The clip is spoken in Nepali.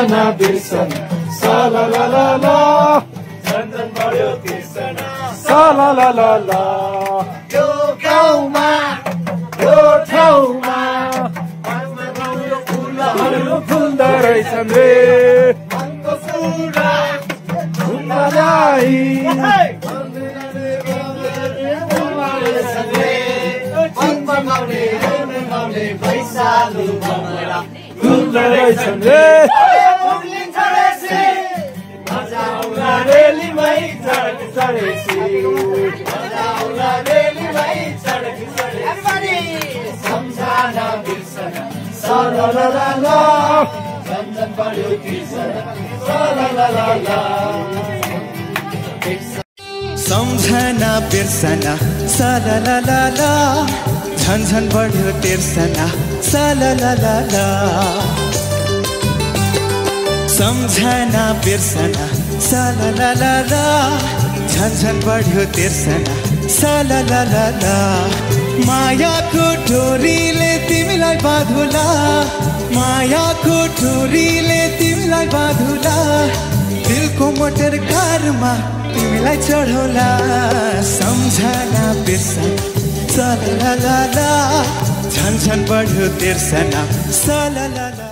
सम्झना बिर्सना साला ला ला ला झन् झन् बढ्यो तिर्सना साला ला ला ला यो गाउँमा यो ठाउँमा फुलहरू फुल्दो रहेछन् रे मनको कुरा फुल्दै फुल्दो रहेछन् रे रेलीमै चढक चढेसी सम्झना बिर्सना साला ला ला ला झन् झन् बढ्यो तिर्सना साला ला ला ला सम्झना बिर्सना साला ला ला ला झन् झन् बढ्यो तिर्सना साला ला ला ला सम्झना बिर्सना साला ला ला ला झन् झन् बढ्यो तिर्सना साला ला ला ला मायाको डोरीले तिमीलाई बाँधुला मायाको डोरीले तिमीलाई बाँधुला दिलको मोटर कारमा तिमीलाई चढौला सम्झना बिर्सना साला ला ला ला झन् झन् बढ्यो तिर्सना साला ला ला